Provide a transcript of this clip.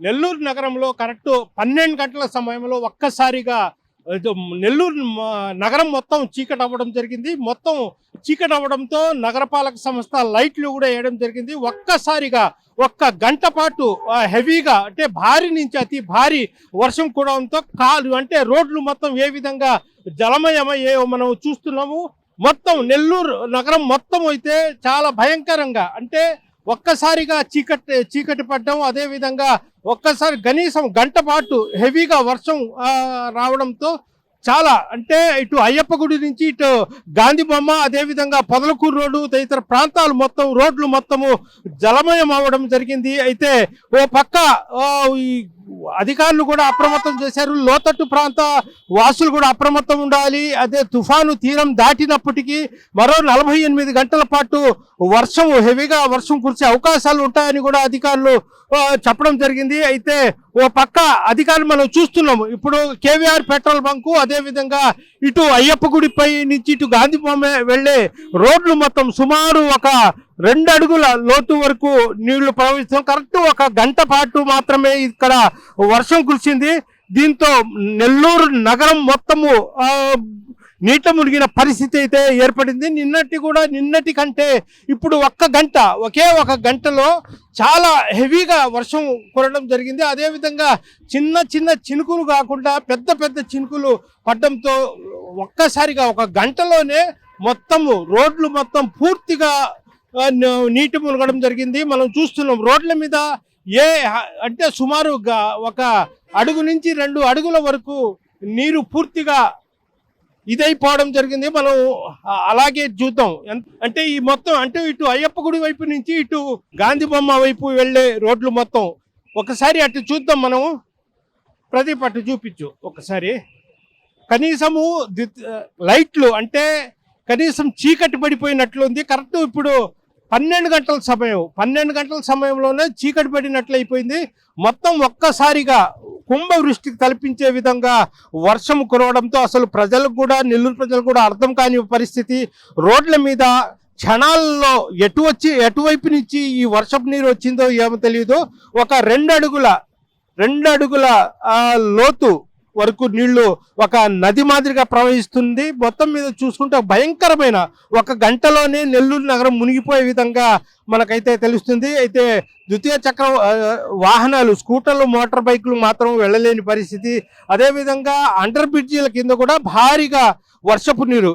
నెల్లూరు నగరంలో కరెక్ట్ 12 గంటల సమయంలో ఒక్కసారిగా నెల్లూరు నగరం మొత్తం చీకటి అవ్వడం జరిగింది. మొత్తం చీకటి అవ్వడంతో నగరపాలక సంస్థ లైట్లు కూడా వేయడం జరిగింది. ఒక్కసారిగా ఒక్క గంట పాటు హెవీగా అంటే భారీ నుంచి అతి భారీ వర్షం కూడడంతో అంటే రోడ్లు మొత్తం ఏ విధంగా జలమయమయ్యాయో మనం చూస్తున్నాము. మొత్తం నెల్లూరు నగరం మొత్తం అయితే చాలా భయంకరంగా అంటే ఒక్కసారిగా చీకటి పడ్డం, అదేవిధంగా ఒక్కసారి కనీసం గంట పాటు హెవీగా వర్షం రావడంతో చాలా అంటే ఇటు అయ్యప్ప గుడి నుంచి ఇటు గాంధీ బొమ్మ, అదేవిధంగా పొదలకూరు రోడ్డు తదితర ప్రాంతాలు మొత్తం రోడ్లు మొత్తము జలమయం అవ్వడం జరిగింది. అయితే ఓ పక్క ఈ అధికారులు కూడా అప్రమత్తం చేశారు. లోతట్టు ప్రాంత వాసులు కూడా అప్రమత్తం ఉండాలి. అదే తుఫాను తీరం దాటినప్పటికీ మరో 48 గంటల పాటు హెవీగా వర్షం కురిసే అవకాశాలు ఉంటాయని కూడా అధికారులు చెప్పడం జరిగింది. అయితే ఓ పక్క అధికారులు మనం చూస్తున్నాము. ఇప్పుడు కేవీఆర్ పెట్రోల్ బంకు, అదేవిధంగా ఇటు అయ్యప్ప గుడిపై నుంచి ఇటు గాంధీ బొమ్మ వెళ్లే రోడ్లు మొత్తం సుమారు ఒక 2 అడుగుల లోతు వరకు నీళ్లు ప్రవహిస్తాం. కరెక్ట్ ఒక గంట పాటు మాత్రమే ఇక్కడ వర్షం కురిసింది. దీంతో నెల్లూరు నగరం మొత్తము నీట మునిగిన పరిస్థితి అయితే ఏర్పడింది. నిన్నటి కంటే ఇప్పుడు ఒకే ఒక గంటలో చాలా హెవీగా వర్షం కురడం జరిగింది. అదేవిధంగా చిన్న చినుకులు కాకుండా పెద్ద చినుకులు పడడంతో ఒక్కసారిగా ఒక గంటలోనే మొత్తము రోడ్లు మొత్తం పూర్తిగా నీటి మునగడం జరిగింది. మనం చూస్తున్నాం రోడ్ల మీద అంటే సుమారు ఒక అడుగు నుంచి 2 అడుగుల వరకు నీరు పూర్తిగా ఇదైపోవడం జరిగింది. మనం అలాగే చూద్దాం. అంటే ఈ మొత్తం అంటే ఇటు అయ్యప్ప గుడి వైపు నుంచి ఇటు గాంధీ బొమ్మ వైపు వెళ్ళే రోడ్లు మొత్తం ఒకసారి అటు చూద్దాం. మనము ప్రదీప్ అటు చూపించు ఒకసారి. కనీసము లైట్లు అంటే కనీసం చీకటి పడిపోయినట్లుంది. కరెక్ట్ ఇప్పుడు 12 గంటల సమయంలోనే చీకటి పడినట్లయిపోయింది. మొత్తం ఒక్కసారిగా కుంభవృష్టికి తలపించే విధంగా వర్షం కురవడంతో అసలు నెల్లూరు ప్రజలకు కూడా అర్థం కాని పరిస్థితి. రోడ్ల మీద క్షణాల్లో ఎటువైపు నుంచి ఈ వర్షపు నీరు వచ్చిందో ఏమో తెలియదు. ఒక 2 అడుగుల లోతు వరకు నీళ్లు ఒక నది మాదిరిగా ప్రవహిస్తుంది. మొత్తం మీద చూసుకుంటే భయంకరమైన ఒక గంటలోనే నెల్లూరు నగరం మునిగిపోయే విధంగా మనకైతే తెలుస్తుంది. అయితే ద్వితీయ చక్ర వాహనాలు, స్కూటర్లు, మోటార్ బైకులు మాత్రం వెళ్ళలేని పరిస్థితి. అదేవిధంగా అండర్ బ్రిడ్జీల కింద కూడా భారీగా వర్షపు నీరు